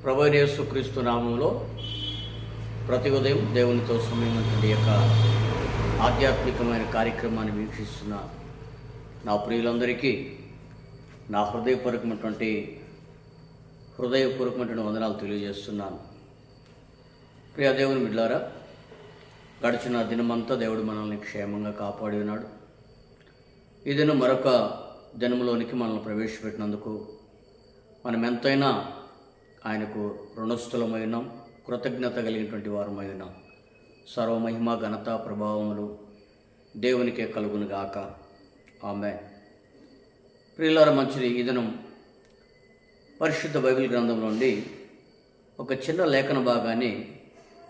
ప్రభువైన యేసుక్రీస్తు నామములో ప్రతి ఉదయం దేవునితో సమయమైనటువంటి యొక్క ఆధ్యాత్మికమైన కార్యక్రమాన్ని వీక్షిస్తున్న నా ప్రియులందరికీ నా హృదయపూర్వకమైనటువంటి వందనాలు తెలియజేస్తున్నాను. ప్రియ దేవుని బిడ్డలారా, గడిచిన దినమంతా దేవుడు మనల్ని క్షేమంగా కాపాడి ఉన్నాడు. ఈ దినం మరొక దినంలోనికి మనల్ని ప్రవేశపెట్టినందుకు మనం ఎంతైనా ఆయనకు రుణస్థులమైన కృతజ్ఞత కలిగినటువంటి వారమైన సర్వమహిమ ఘనత ప్రభావములు దేవునికే కలుగును గాక. ఆమేన్. ప్రియులారా, మంచిది. ఈ దినం పరిశుద్ధ బైబిల్ గ్రంథంలో నుండి ఒక చిన్న లేఖన భాగాన్ని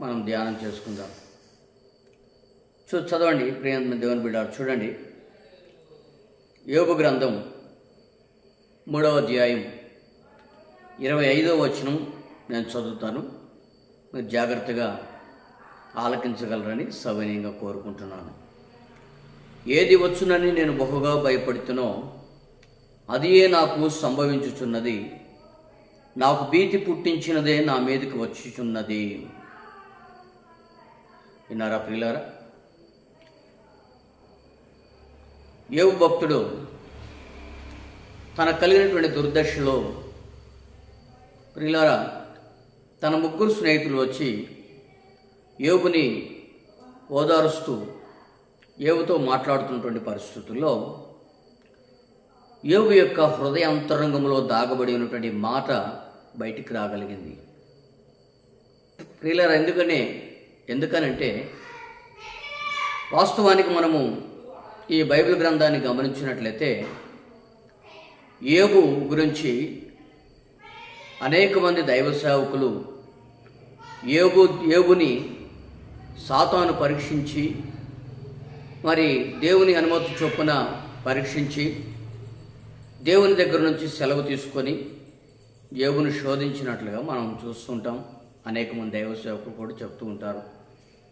మనం ధ్యానం చేసుకుందాం. చదవండి ప్రియ దేవుని బిడ్డ, చూడండి. యోబు గ్రంథం 3వ అధ్యాయం 25వ వచనం నేను చదువుతాను. మీరు జాగ్రత్తగా ఆలకించగలరని సవినయంగా కోరుకుంటున్నాను. ఏది వచ్చునని నేను బహుగా భయపడుతునో అదియే నాకు సంభవించుచున్నది, నాకు భీతి పుట్టించినదే నా మీదకి వచ్చుచున్నది. విన్నారా ప్రియులారా? యోబు భక్తుడు తన కలిగినటువంటి దుర్దశలో ప్రియులారా తన ముగ్గురు స్నేహితులు వచ్చి యోబుని ఓదారుస్తూ యోబుతో మాట్లాడుతున్నటువంటి పరిస్థితుల్లో యోబు యొక్క హృదయ అంతరంగంలో దాగబడి ఉన్నటువంటి మాట బయటికి రాగలిగింది. ప్రియులారా, ఎందుకనంటే వాస్తవానికి మనము ఈ బైబిల్ గ్రంథాన్ని గమనించినట్లయితే యోబు గురించి అనేక మంది దైవ సేవకులు యోబుని సాతాను పరీక్షించి, మరి దేవుని అనుమతి చొప్పున పరీక్షించి దేవుని దగ్గర నుంచి సెలవు తీసుకొని యోబుని శోధించినట్లుగా మనం చూస్తుంటాం. అనేక మంది దైవ సేవకులు కూడా చెప్తూ ఉంటారు.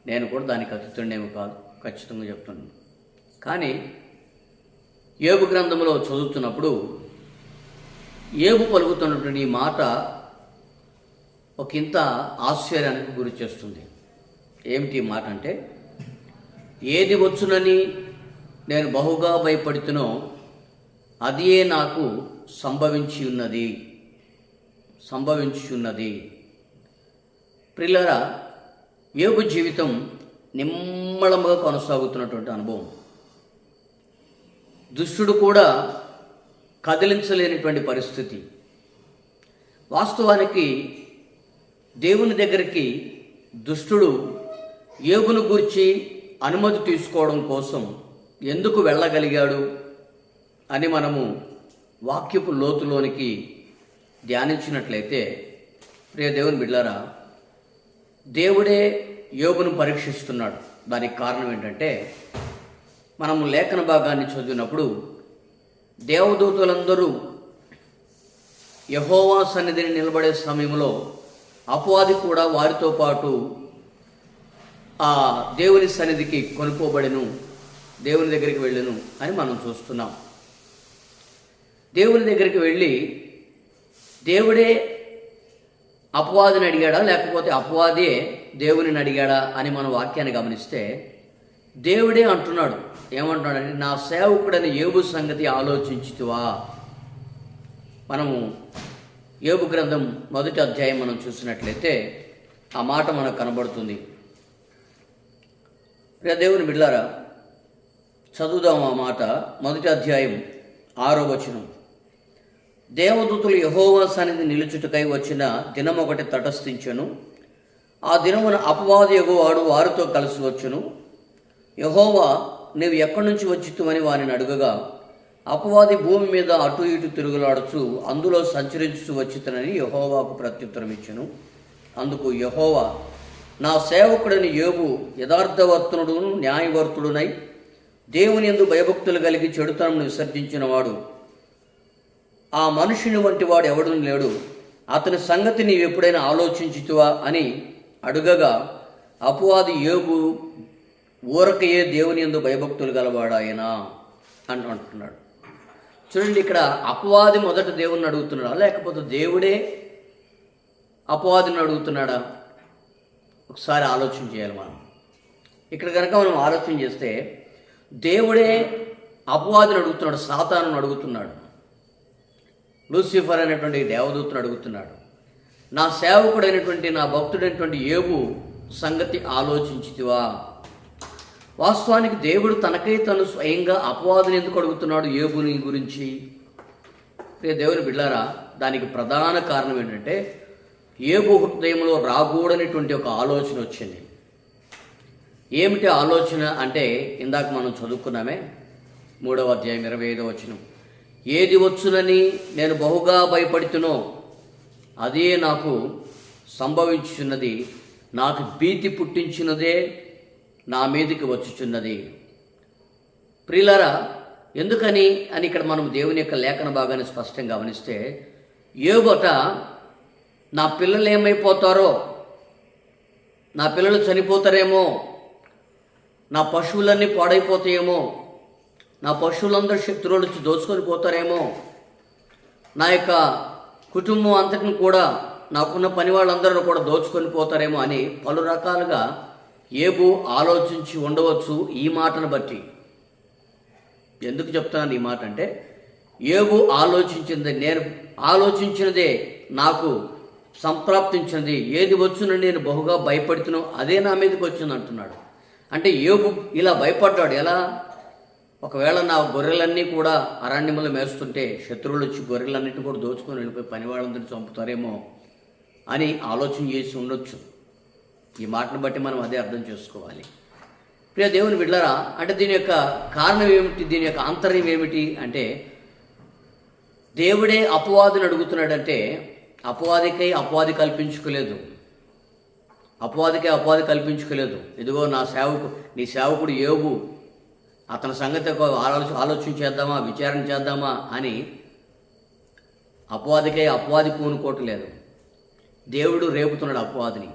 నేను కూడా దానికి అతిథుడేమో కాదు, ఖచ్చితంగా చెప్తున్నాను. కానీ యోబు గ్రంథంలో చదువుతున్నప్పుడు యోబు పలుకుతున్నటువంటి ఈ మాట ఒకంత ఆశ్చర్యానికి గురి చేస్తుంది. ఏమిటి మాట అంటే, ఏది వచ్చునని నేను బహుగా భయపడుతునో అదియే నాకు సంభవించుచున్నది. ప్రియులారా, యోబు జీవితం నిమ్మళంగా కొనసాగుతున్నటువంటి అనుభవం. దుష్టుడు కూడా కదిలించలేనిటువంటి పరిస్థితి. వాస్తవానికి దేవుని దగ్గరికి దుష్టుడు యోబును గూర్చి అనుమతి తీసుకోవడం కోసం ఎందుకు వెళ్ళగలిగాడు అని మనము వాక్యపు లోతులోనికి ధ్యానించినట్లయితే, ప్రియ దేవుని బిడ్డలారా, దేవుడే యోబును పరీక్షిస్తున్నాడు. దానికి కారణం ఏంటంటే, మనము లేఖన భాగాన్ని చదివినప్పుడు దేవదూతలందరూ యెహోవా సన్నిధిని నిలబడే సమయంలో అపవాది కూడా వారితో పాటు ఆ దేవుని సన్నిధికి కొనుక్కోబడెను, దేవుని దగ్గరికి వెళ్ళెను అని మనం చూస్తున్నాం. దేవుని దగ్గరికి వెళ్ళి దేవుడే అపవాదిని అడిగాడా, లేకపోతే అపవాదే దేవునిని అడిగాడా అని మన వాక్యాన్ని గమనిస్తే దేవుడే అంటున్నాడు. ఏమంటున్నాడంటే, నా సేవకుడని యోబు సంగతి ఆలోచించుతువా. మనము యోబు గ్రంథం 1వ అధ్యాయం మనం చూసినట్లయితే ఆ మాట మనకు కనబడుతుంది. దేవుని బిడ్డలారా, చదువుదాం ఆ మాట. 1వ అధ్యాయం 6వ వచనం. దేవదూతలు యెహోవా సన్నిధి నిలుచుటకై వచ్చిన దినమొకటి తటస్థించెను. ఆ దినమున అపవాది యెహోవాడు వారితో కలిసి వచ్చును. యెహోవా, నీవు ఎక్కడి నుంచి వచ్చితువని వారిని అడుగగా, అపవాది భూమి మీద అటు ఇటు తిరుగులాడుచు అందులో సంచరించు వచ్చితనని యెహోవాకు ప్రత్యుత్తరం ఇచ్చెను. అందుకు యెహోవా, నా సేవకుడని యోబు యథార్థవర్తనుడును న్యాయవర్తుడునై దేవుని యందు భయభక్తులు కలిగి చెడుతనమును విసర్జించిన వాడు, ఆ మనుషుని వంటి వాడు ఎవడూ లేడు. అతని సంగతి నీవు ఎప్పుడైనా ఆలోచించుతువా అని అడుగగా, అపవాది యోబు ఊరకయే దేవుని యందు భయభక్తులు గలవాడాయనా అని అంటున్నాడు. చూడండి, ఇక్కడ అపవాది మొదట దేవుణ్ణి అడుగుతున్నాడా, లేకపోతే దేవుడే అపవాదిని అడుగుతున్నాడా? ఒకసారి ఆలోచన చేయాలి మనం. ఇక్కడ కనుక మనం ఆలోచన చేస్తే దేవుడే అపవాదిని అడుగుతున్నాడు, సాతానుని అడుగుతున్నాడు, లూసిఫర్ అనేటువంటి దేవదూతను అడుగుతున్నాడు. నా సేవకుడైనటువంటి నా భక్తుడైనటువంటి యోబు సంగతి ఆలోచించితివా? వాస్తవానికి దేవుడు తనకై తను స్వయంగా అపవాదిని ఎందుకు అడుగుతున్నాడు యోబుని గురించి? దేవుని బిడ్డారా, దానికి ప్రధాన కారణం ఏంటంటే యోబు హృదయంలో రాకూడనటువంటి ఒక ఆలోచన వచ్చింది. ఏమిటి ఆలోచన అంటే ఇందాక మనం చదువుకున్నామే 3వ అధ్యాయం 25వ వచనం. ఏది వచ్చునని నేను బహుగా భయపడుతునో అదే నాకు సంభవించుచున్నది, నాకు భీతి పుట్టించినదే నా మీదకి వచ్చుచున్నది. ప్రియులారా, ఎందుకని అని ఇక్కడ మనం దేవుని యొక్క లేఖన భాగాన్ని స్పష్టంగా గమనిస్తే, యోబట నా పిల్లలు ఏమైపోతారో, నా పిల్లలు చనిపోతారేమో, నా పశువులన్నీ పాడైపోతాయేమో, నా పశువులందరూ శత్రువులు వచ్చి దోచుకొని పోతారేమో, నా యొక్క కుటుంబం అంతటిని కూడా, నాకున్న పని వాళ్ళందరూ కూడా దోచుకొని పోతారేమో అని పలు రకాలుగా యోబు ఆలోచించి ఉండవచ్చు. ఈ మాటను బట్టి ఎందుకు చెప్తున్నాను ఈ మాట అంటే, యోబు నేను ఆలోచించినదే నాకు సంప్రాప్తించినది, ఏది వచ్చునని నేను బహుగా భయపడుతున్నాను అదే నా మీదకి వచ్చింది అంటున్నాడు. అంటే యోబు ఇలా భయపడ్డాడు. ఎలా? ఒకవేళ నా గొర్రెలన్నీ కూడా అరణ్యములు మేస్తుంటే శత్రువులు వచ్చి గొర్రెలన్నింటినీ కూడా దోచుకొని వెళ్ళిపోయి పని వాళ్ళందరినీ చంపుతారేమో అని ఆలోచన చేసి ఉండొచ్చు. ఈ మాటను బట్టి మనం అదే అర్థం చేసుకోవాలి. ప్రియ దేవుని బిడ్డలారా, అంటే దీని యొక్క కారణం ఏమిటి, దీని యొక్క ఆంతర్యం ఏమిటి అంటే, దేవుడే అపవాదిని అడుగుతున్నాడంటే అపవాదికై అపవాది కల్పించుకోలేదు. ఇదిగో నీ సేవకుడు యోబు, అతని సంగతి ఆలోచన చేద్దామా, విచారణ చేద్దామా అని అపవాది పూనుకోవట్లేదు. దేవుడు రేపుతున్నాడు అపవాదిని.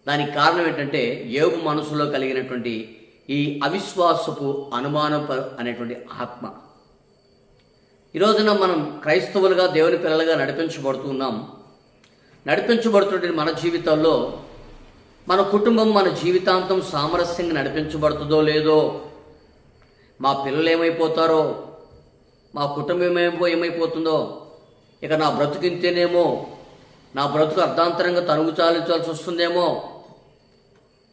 దానికి కారణం ఏంటంటే యోబు మనసులో కలిగినటువంటి ఈ అవిశ్వాసపు అనుమానం అనేటువంటి ఆత్మ. ఈరోజున మనం క్రైస్తవులుగా దేవుని పిల్లలుగా నడిపించబడుతున్న మన జీవితాల్లో మన కుటుంబం మన జీవితాంతం సామరస్యంగా నడిపించబడుతుందో లేదో, మా పిల్లలు ఏమైపోతారో, మా కుటుంబం ఏమైపోతుందో, ఇక నా బ్రతుకు ఇంతేనేమో, నా బ్రతుకు అర్ధాంతరంగా తనుగు చాలించాల్సి వస్తుందేమో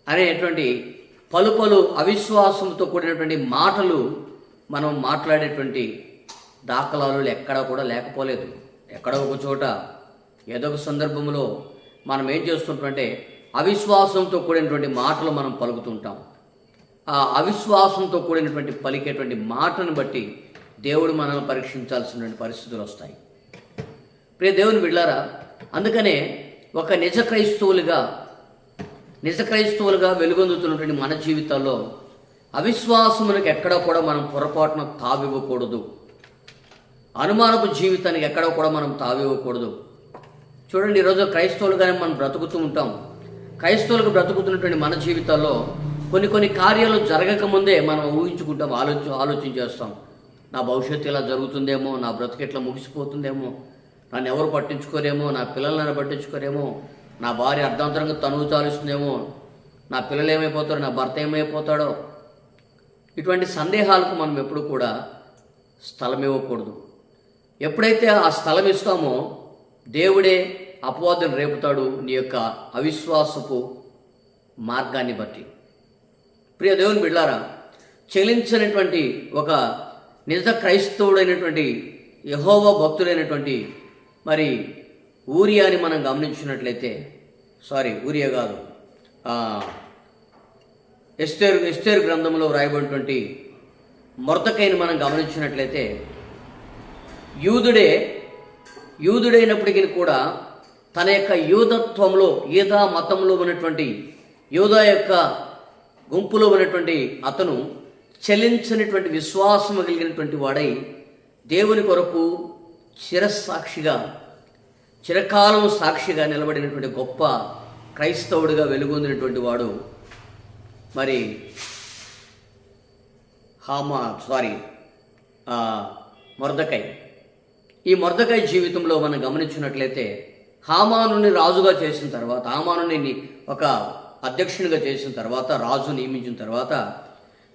అనేటువంటి పలు అవిశ్వాసంతో కూడినటువంటి మాటలు మనం మాట్లాడేటువంటి దాఖలాలు ఎక్కడా కూడా లేకపోలేదు. ఎక్కడో ఒక చోట ఏదో ఒక సందర్భంలో మనం ఏం చేస్తుంటామంటే అవిశ్వాసంతో కూడినటువంటి మాటలు మనం పలుకుతుంటాం. ఆ అవిశ్వాసంతో కూడినటువంటి పలికేటువంటి మాటను బట్టి దేవుడు మనల్ని పరీక్షించాల్సినటువంటి పరిస్థితులు వస్తాయి. ప్రియ దేవుని బిడ్డలారా, అందుకనే ఒక నిజ క్రైస్తవులుగా వెలుగొందుతున్నటువంటి మన జీవితాల్లో అవిశ్వాసములకు ఎక్కడ కూడా మనం పొరపాటున తావివ్వకూడదు. అనుమానపు జీవితానికి ఎక్కడ కూడా మనం తావివ్వకూడదు. చూడండి, ఈరోజు క్రైస్తవులుగానే మనం బ్రతుకుతూ ఉంటాం. క్రైస్తవులకు బ్రతుకుతున్నటువంటి మన జీవితాల్లో కొన్ని కార్యాలు జరగకముందే మనం ఊహించుకుంటాం, ఆలోచన చేస్తాం. నా భవిష్యత్తు ఇలా జరుగుతుందేమో, నా బ్రతుకు ఎట్లా ముగిసిపోతుందేమో, నన్ను ఎవరు పట్టించుకోరేమో, నా పిల్లలు నన్ను పట్టించుకోరేమో, నా భార్య అర్ధాంతరంగా తనువు చాలుస్తుందేమో, నా పిల్లలు ఏమైపోతారో, నా భర్త ఏమైపోతాడో, ఇటువంటి సందేహాలకు మనం ఎప్పుడు కూడా స్థలం ఇవ్వకూడదు. ఎప్పుడైతే ఆ స్థలం ఇస్తామో దేవుడే అపవాదుని రేపుతాడు నీ యొక్క అవిశ్వాసపు మార్గాన్ని బట్టి. ప్రియ దేవుని బిడ్డలారా, చెలించినటువంటి ఒక నిజ క్రైస్తవుడైనటువంటి యెహోవా భక్తుడైనటువంటి మరి ఊరియాని మనం గమనించినట్లయితే, ఊరియా కాదు, ఎస్తేరు గ్రంథంలో వ్రాయబడినటువంటి మొర్దెకైని మనం గమనించినట్లయితే, యూదుడైనప్పటికీ కూడా తన యొక్క యూదత్వంలో, యూదా మతంలో ఉన్నటువంటి యూదా యొక్క గుంపులో ఉన్నటువంటి అతను చెలించనిటువంటి విశ్వాసము కలిగినటువంటి వాడై దేవుని కొరకు చిరకాలం సాక్షిగా నిలబడినటువంటి గొప్ప క్రైస్తవుడిగా వెలుగొందినటువంటి వాడు మరి మొర్దెకై. ఈ మొర్దెకై జీవితంలో మనం గమనించినట్లయితే హామానుని రాజుగా చేసిన తర్వాత, హామానుని ఒక అధ్యక్షునిగా చేసిన తర్వాత, రాజు నియమించిన తర్వాత,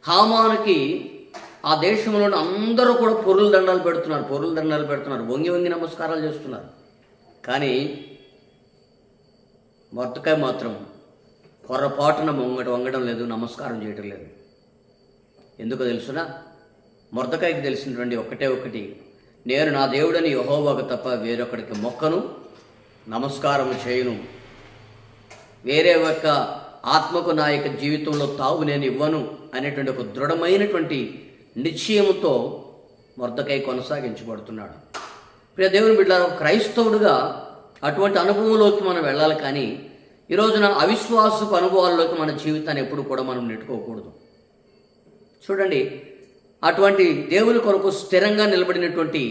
హామానుకి ఆ దేశంలోని అందరూ కూడా పొరుల దండాలు పెడుతున్నారు, వంగి వంగి నమస్కారాలు చేస్తున్నారు. కానీ మొర్దెకై మాత్రం పొరపాటున వంగడం లేదు, నమస్కారం చేయటం లేదు. ఎందుకో తెలుసునా? మొర్దెకైకి తెలిసినటువంటి ఒకటి, నేను నా దేవుడని యెహోవాకు తప్ప వేరొకడికి మొక్కను, నమస్కారము చేయను, వేరే ఒక ఆత్మకు నా యొక్క జీవితంలో తావు నేను ఇవ్వను అనేటువంటి ఒక దృఢమైనటువంటి నిశ్చయముతో మొర్దెకై కొనసాగించబడుతున్నాడు. ప్రియ దేవుని బిడ్డలారా, క్రైస్తవుడుగా అటువంటి అనుభవంలోకి మనం వెళ్ళాలి. కానీ ఈ రోజున అవిశ్వాసపు అనుభవాల్లోకి మన జీవితాన్ని ఎప్పుడు కూడా మనం నెట్టుకోకూడదు. చూడండి, అటువంటి దేవుని కొరకు స్థిరంగా నిలబడినటువంటి,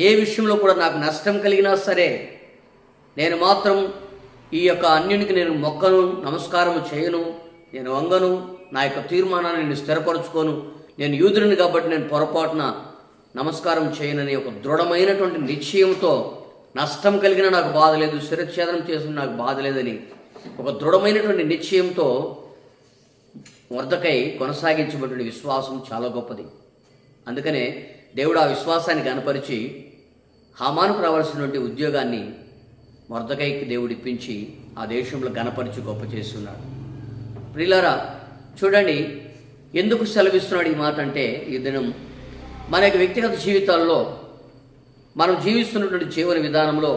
ఏ విషయంలో కూడా నాకు నష్టం కలిగినా సరే నేను మాత్రం ఈ యొక్క అన్యునికి నేను మొక్కను, నమస్కారం చేయను, నేను వంగను, నా యొక్క తీర్మానాన్ని నేను స్థిరపరచుకోను, నేను యూదుడిని కాబట్టి నేను పొరపాటున నమస్కారం చేయనని ఒక దృఢమైనటువంటి నిశ్చయంతో, నష్టం కలిగిన నాకు బాధ లేదు, శిరఛేదనం చేసిన నాకు బాధ లేదని ఒక దృఢమైనటువంటి నిశ్చయంతో మొర్దెకై కొనసాగించబడిన విశ్వాసం చాలా గొప్పది. అందుకనే దేవుడు ఆ విశ్వాసాన్ని కనపరిచి హామానుకు రావాల్సినటువంటి ఉద్యోగాన్ని మొర్దెకైకి దేవుడు ఇప్పించి ఆ దేశంలో గణపరిచి గొప్ప చేస్తున్నాడు. ప్రియులారా, చూడండి ఎందుకు సెలవిస్తున్నాడు ఈ మాట అంటే, ఈ దినం మన యొక్క వ్యక్తిగత జీవితాల్లో మనం జీవిస్తున్నటువంటి జీవన విధానంలో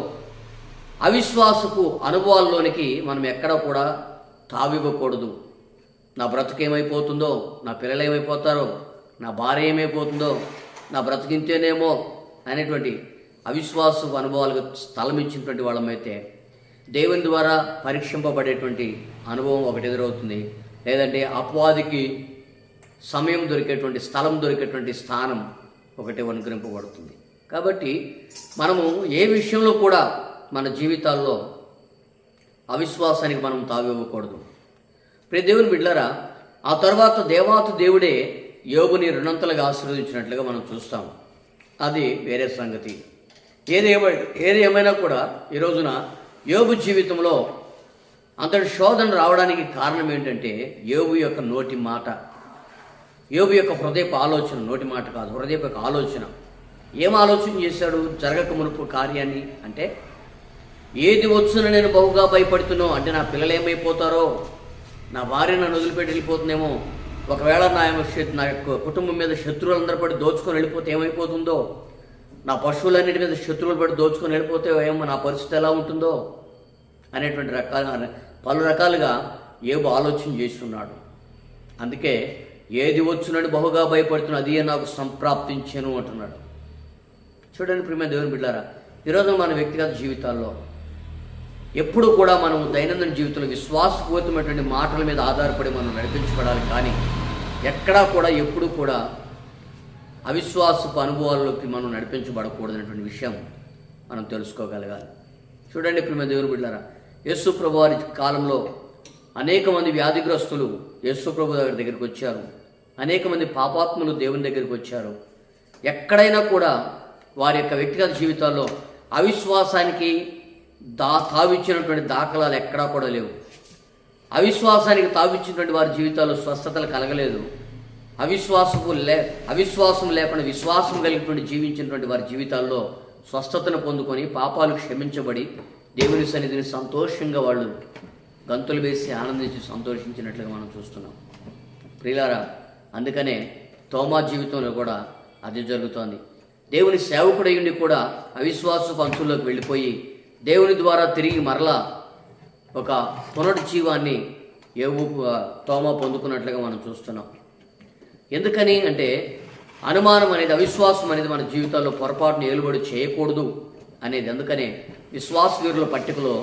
అవిశ్వాసపు అనుభవాల్లోనికి మనం ఎక్కడా కూడా తావివ్వకూడదు. నా బ్రతుకు ఏమైపోతుందో, నా పిల్లలు ఏమైపోతారో, నా భార్య ఏమైపోతుందో, నా బ్రతికింతేనేమో అనేటువంటి అవిశ్వాసపు అనుభవాలకు స్థలమిచ్చినటువంటి వాళ్ళమైతే దేవుని ద్వారా పరీక్షింపబడేటువంటి అనుభవం ఒకటి ఎదురవుతుంది. లేదంటే అపవాదికి సమయం దొరికేటువంటి, స్థలం దొరికేటువంటి స్థానం ఒకటి అనుగ్రహింపబడుతుంది. కాబట్టి మనము ఏ విషయంలో కూడా మన జీవితాల్లో అవిశ్వాసానికి మనం తావివ్వకూడదు. ప్రియ దేవుని బిడ్డలారా, ఆ తర్వాత దేవుడే యోబుని రుణంతలుగా ఆశీర్వదించినట్లుగా మనం చూస్తాం. అది వేరే సంగతి. ఏది ఏమైనా కూడా ఈ రోజున యోబు జీవితంలో అంతటి శోధన రావడానికి కారణం ఏంటంటే యోబు యొక్క నోటి మాట, యోబు యొక్క హృదయపు ఆలోచన. నోటి మాట కాదు, హృదయపు యొక్క ఆలోచన. ఏం ఆలోచన చేశాడు జరగక మునుపు కార్యాన్ని అంటే, ఏది వచ్చున నేను బహుగా భయపడుతున్నావు అంటే, నా పిల్లలు ఏమైపోతారో, నా భార్య నన్ను వదిలిపెట్టి వెళ్ళిపోతుందేమో, ఒకవేళ నా యొక్క కుటుంబం మీద శత్రువులందరూ పడి దోచుకొని వెళ్ళిపోతే ఏమైపోతుందో, నా పశువులన్నిటి మీద శత్రువులు పడి దోచుకొని వెళ్ళిపోతే ఏమో నా పరిస్థితి ఎలా ఉంటుందో అనేటువంటి పలు రకాలుగా యోబు ఆలోచన చేస్తున్నాడు. అందుకే ఏది వచ్చునని బహుగా భయపడుతున్నా అదే నాకు సంప్రాప్తించాను అంటున్నాడు. చూడండి ప్రియమైన దేవుని బిడ్డలారా, ఈరోజు మన వ్యక్తిగత జీవితాల్లో ఎప్పుడు కూడా మనం దైనందిన జీవితంలో విశ్వాసపూరితమైనటువంటి మాటల మీద ఆధారపడి మనం నడిపించబడాలి. కానీ ఎక్కడా కూడా ఎప్పుడు కూడా అవిశ్వాసపు అనుభవాల్లోకి మనం నడిపించబడకూడదనేటువంటి విషయం మనం తెలుసుకోగలగాలి. చూడండి ప్రియమైన దేవుని బిడ్డలారా, యేసు ప్రభు వారి కాలంలో అనేక మంది వ్యాధిగ్రస్తులు యేసు ప్రభు దగ్గరికి వచ్చారు. అనేక మంది పాపాత్ములు దేవుని దగ్గరికి వచ్చారు. ఎక్కడైనా కూడా వారి యొక్క వ్యక్తిగత జీవితాల్లో అవిశ్వాసానికి తావిచ్చినటువంటి దాఖలాలు ఎక్కడా కూడా లేవు. అవిశ్వాసానికి తావిచ్చినటువంటి వారి జీవితాల్లో స్వస్థతలు కలగలేదు. అవిశ్వాసం లేకుండా విశ్వాసం కలిగినటువంటి జీవించినటువంటి వారి జీవితాల్లో స్వస్థతను పొందుకొని పాపాలు క్షమించబడి దేవుని సన్నిధిని సంతోషంగా వాళ్ళు గంతులు వేసి ఆనందించి సంతోషించినట్లుగా మనం చూస్తున్నాం. ప్రియులారా, అందుకనే తోమా జీవితంలో కూడా అది జరుగుతోంది. దేవుని సేవకుడయ్యుండి కూడా అవిశ్వాసపు అంచుల్లోకి వెళ్ళిపోయి దేవుని ద్వారా తిరిగి మరలా ఒక పునరుజ్జీవాన్ని తోమా పొందుకున్నట్లుగా మనం చూస్తున్నాం. ఎందుకని అంటే అనుమానం అనేది, అవిశ్వాసం అనేది మన జీవితాల్లో పొరపాటును ఏలుబడి చేయకూడదు అనేది. అందుకనే విశ్వాస వీరుల పట్టికలో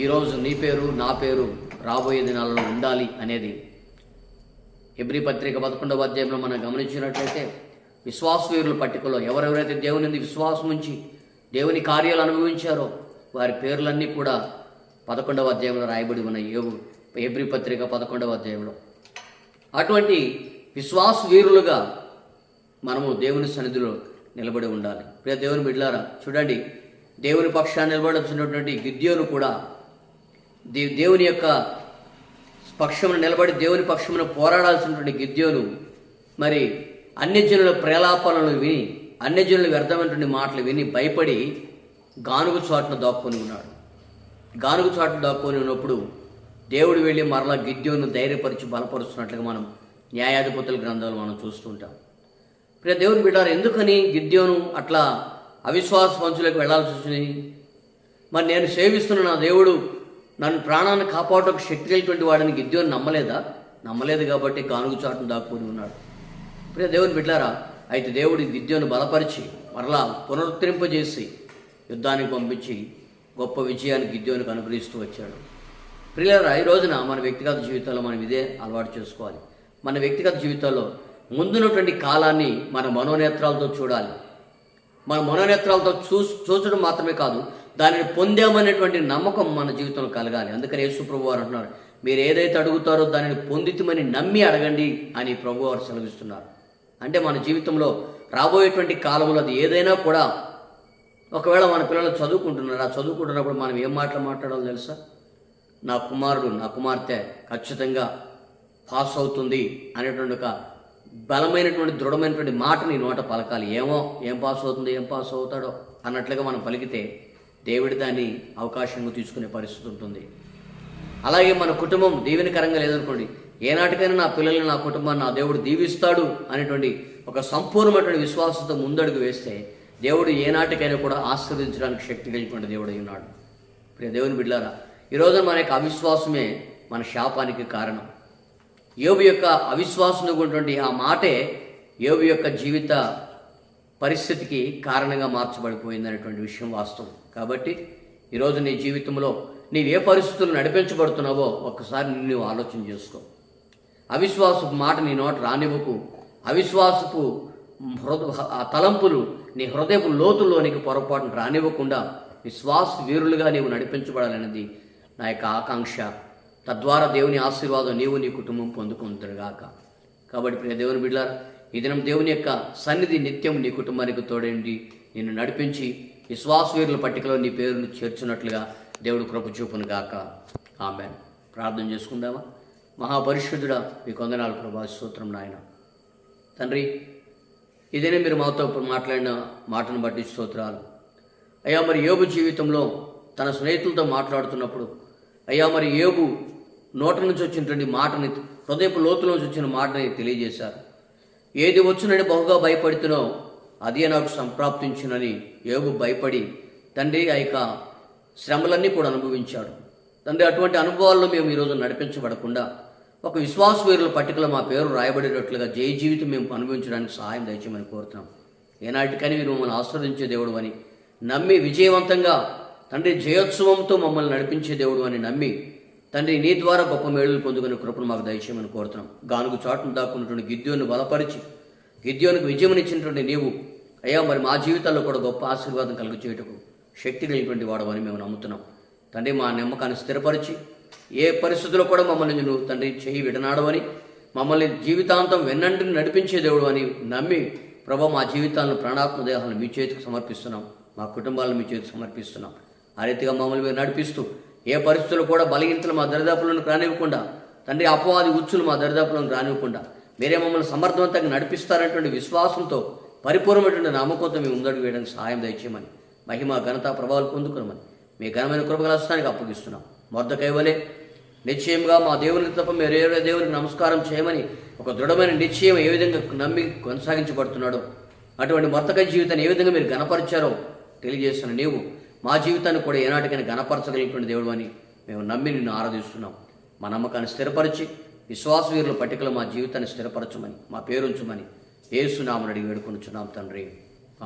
ఈరోజు నీ పేరు నా పేరు రాబోయే దినాలలో ఉండాలి అనేది హెబ్రీ పత్రిక 11వ అధ్యాయంలో మనం గమనించినట్లయితే విశ్వాస వీరుల పట్టికలో ఎవరెవరైతే దేవుని విశ్వాసం ఉంచి దేవుని కార్యాలు అనుభవించారో వారి పేర్లన్నీ కూడా 11వ అధ్యాయంలో రాయబడి ఉన్నాయి. హెబ్రీ పత్రిక 11వ అధ్యాయంలో. అటువంటి విశ్వాస వీరులుగా మనము దేవుని సన్నిధిలో నిలబడి ఉండాలి. ప్రియ దేవుని బిడ్డలారా, చూడండి దేవుని పక్షాన్ని నిలబడాల్సినటువంటి గిద్యోను కూడా దేవుని యొక్క పక్షమును నిలబడి దేవుని పక్షమును పోరాడాల్సినటువంటి గిద్యోను మరి అన్యజనుల ప్రేలాపనలు విని, అన్యజనుల వ్యర్థమైనటువంటి మాటలు విని భయపడి గానుగు చాటును దాక్కొని ఉన్నాడు. గానుగు చాటును దాక్కొని ఉన్నప్పుడు దేవుడు వెళ్ళి మరలా గిద్యోను ధైర్యపరిచి బలపరుస్తున్నట్లుగా మనం న్యాయాధిపతుల గ్రంథాలు మనం చూస్తుంటాం. ప్రియ దేవుని బిడ్డారు, ఎందుకని గిద్యోను అట్లా అవిశ్వాస పంచులకు వెళ్లాల్సి వచ్చింది? మరి నేను సేవిస్తున్న నా దేవుడు నన్ను ప్రాణాన్ని కాపాడటకు శక్తి కలిగినటువంటి వాడిని గిద్యోను నమ్మలేదు కాబట్టి గానుగు చాటును దాక్కుని ఉన్నాడు. ప్రియ దేవుని బిడ్డారా, అయితే దేవుడు గిద్యోను బలపరిచి మరలా పునరుద్ధరింపజేసి యుద్ధానికి పంపించి గొప్ప విజయాన్ని గిద్యోనుకు అనుగ్రహిస్తూ వచ్చాడు. ప్రియులారా, ఈ రోజున మన వ్యక్తిగత జీవితాల్లో మనం ఇదే అలవాటు చేసుకోవాలి. మన వ్యక్తిగత జీవితాల్లో ముందున్నటువంటి కాలాన్ని మన మనోనేత్రాలతో చూడాలి. మన మనోనేత్రాలతో చూచడం మాత్రమే కాదు, దానిని పొందామనేటువంటి నమ్మకం మన జీవితంలో కలగాలి. అందుకని యేసు ప్రభువు వారు అంటున్నారు, మీరు ఏదైతే అడుగుతారో దానిని పొందితమని నమ్మి అడగండి అని ప్రభువు వారు సెలవిస్తున్నారు. అంటే మన జీవితంలో రాబోయేటువంటి కాలంలో అది ఏదైనా కూడా, ఒకవేళ మన పిల్లలు చదువుకుంటున్నారు, ఆ చదువుకుంటున్నప్పుడు మనం ఏం మాట్లాడాలో తెలుసా? నా కుమారుడు, నా కుమార్తె ఖచ్చితంగా పాస్ అవుతుంది అనేటువంటి ఒక బలమైనటువంటి దృఢమైనటువంటి మాట నీ నోట పలకాలి. ఏం పాస్ అవుతాడో అన్నట్లుగా మనం పలికితే దేవుడి దాన్ని అవకాశంగా తీసుకునే పరిస్థితి ఉంటుంది. అలాగే మన కుటుంబం దీవెనకరంగా లేదనుకోండి, ఏనాటికైనా నా పిల్లల్ని, నా కుటుంబాన్ని నా దేవుడు దీవిస్తాడు అనేటువంటి ఒక సంపూర్ణమైనటువంటి విశ్వాసంతో ముందడుగు వేస్తే దేవుడు ఏనాటికైనా కూడా ఆశీర్వదించడానికి శక్తి కలిగినటువంటి దేవుడు అయి ఉన్నాడు. ప్రియ దేవుని బిడ్డలారా, ఈరోజు మన యొక్క అవిశ్వాసమే మన శాపానికి కారణం. యోబు యొక్క అవిశ్వాసంగా ఉన్నటువంటి ఆ మాటే యోబు యొక్క జీవిత పరిస్థితికి కారణంగా మార్చబడిపోయింది అనేటువంటి విషయం వాస్తవం. కాబట్టి ఈరోజు నీ జీవితంలో నీవు ఏ పరిస్థితులు నడిపించబడుతున్నావో ఒక్కసారి నువ్వు ఆలోచన చేసుకో. అవిశ్వాసపు మాట నీ నోట రానివ్వకు. అవిశ్వాసపు తలంపులు నీ హృదయపు లోతుల్లోనికి పొరపాటును రానివ్వకుండా విశ్వాస వీరులుగా నీవు నడిపించబడాలనేది నా యొక్క ఆకాంక్ష. తద్వారా దేవుని ఆశీర్వాదం నీవు నీ కుటుంబం పొందుకుంటారుగాక. కాబట్టి ప్రియ దేవుని బిడ్డలారా, ఈ దినం దేవుని యొక్క సన్నిధి నిత్యం నీ కుటుంబానికి తోడేండి నిన్ను నడిపించి విశ్వాస వీరుల పట్టికలో నీ పేరును చేర్చున్నట్లుగా దేవుడు కృప చూపును గాక. ఆమేన్. ప్రార్థన చేసుకుందామా? మహాపరిశుద్ధుడా, మీకు వందనాలు ప్రభా, స్తోత్రం నాయన. తండ్రి, ఇదేనే మీరు మాతో మాట్లాడిన మాటను బట్టి స్తోత్రాలు అయ్యా. మరి యోబు జీవితంలో తన స్నేహితులతో మాట్లాడుతున్నప్పుడు అయ్యా, మరి యోబు నోట నుంచి వచ్చినటువంటి మాటని, హృదయపు లోతుల నుంచి వచ్చిన మాటని తెలియజేశారు. ఏది వచ్చునని బహుగా భయపడుతున్నావు అదే నాకు సంప్రాప్తించునని యోబు భయపడి తండ్రి ఆ యొక్క శ్రమలన్నీ కూడా అనుభవించాడు. తండ్రి, అటువంటి అనుభవాల్లో మేము ఈరోజు నడిపించబడకుండా ఒక విశ్వాస వీరుల పట్టికలో మా పేరు రాయబడేటట్లుగా జయ జీవితం మేము అనుభవించడానికి సహాయం దయచేయమని కోరుతున్నాం. ఏనాటికని మీరు మమ్మల్ని ఆస్వాదించే దేవుడు అని నమ్మి విజయవంతంగా తండ్రి జయోత్సవంతో మమ్మల్ని నడిపించే దేవుడు అని నమ్మి తండ్రి నీ ద్వారా గొప్ప మేలులు పొందుకునే కృపను మాకు దయచేయమని కోరుతున్నాం. గానుగు చాటును దాక్కున్నటువంటి గిద్యోను బలపరిచి గిద్యోనుకు విజయమునిచ్చినటువంటి నీవు అయ్యా, మరి మా జీవితాల్లో కూడా గొప్ప ఆశీర్వాదం కలుగు చేయటకు శక్తి కలిగినటువంటి వాడవని మేము నమ్ముతున్నాం. తండ్రి, మా నమ్మకాన్ని స్థిరపరిచి ఏ పరిస్థితుల్లో కూడా మమ్మల్ని నువ్వు తండ్రి చేయి విడనాడవని, మమ్మల్ని జీవితాంతం వెన్నంటిని నడిపించే దేవుడు అని నమ్మి ప్రభా, మా జీవితాలను ప్రాణాత్మ దేహాలను మీ చేతికి సమర్పిస్తున్నాం. మా కుటుంబాలను మీ చేతికి సమర్పిస్తున్నాం. ఆ రీతిగా మమ్మల్ని మీరు నడిపిస్తూ ఏ పరిస్థితుల్లో కూడా బలహీనతలు మా దరిదాపులను రానివ్వకుండా తండ్రి, అపవాది ఉచ్చులు మా దరిదాపులను రానివ్వకుండా మీరే మమ్మల్ని సమర్థవంతంగా నడిపిస్తారనేటువంటి విశ్వాసంతో పరిపూర్ణమైనటువంటి నమ్మకంతో మేము ముందడుగు వేయడానికి సహాయం దయచేయమని, మహిమ ఘనత ప్రభావాలు పొందుకోమని మీ ఘనమైన కృపగలస్తానికి అప్పగిస్తున్నాం. మొర్దెకై వలె నిశ్చయంగా మా దేవునికి తప్ప మీరు ఏ దేవునికి నమస్కారం చేయమని ఒక దృఢమైన నిశ్చయం ఏ విధంగా నమ్మి కొనసాగించబడుతున్నాడో అటువంటి మొర్దెకై జీవితాన్ని ఏ విధంగా మీరు ఘనపరిచారో తెలియజేస్తున్న నీవు మా జీవితాన్ని కూడా ఏనాటికైనా ఘనపరచగలిగినటువంటి దేవుడు అని మేము నమ్మి నిన్ను ఆరాధిస్తున్నాం. మా నమ్మకాన్ని స్థిరపరిచి విశ్వాస వీరుల పట్టికలో మా జీవితాన్ని స్థిరపరచమని, మా పేరుంచమని యేసునామమున అడిగి వేడుకొనుచున్నాం తండ్రి.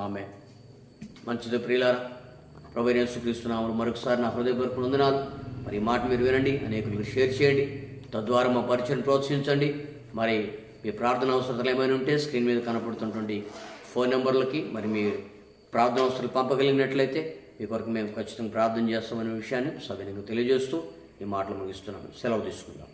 ఆమేన్. మంచిది ప్రియులారా, ప్రభువైన యేసుక్రీస్తు నామమున మరొకసారి నా హృదయపూర్వక వందనాలు. మరి ఈ మాట మీరు వినండి, అనేకులకు షేర్ చేయండి, తద్వారా మా పరిచయం ప్రోత్సహించండి. మరి మీ ప్రార్థన అవసరాలు ఏమైనా ఉంటే స్క్రీన్ మీద కనపడుతున్నటువంటి ఫోన్ నెంబర్లకి మరి మీ ప్రార్థన అవసరాలు పంపగలిగినట్లయితే మీ కొరకు మేము ఖచ్చితంగా ప్రార్థన చేస్తామనే విషయాన్ని సవినయంగా తెలియజేస్తూ ఈ మాటలు ముగిస్తున్నాము. సెలవు తీసుకుందాం.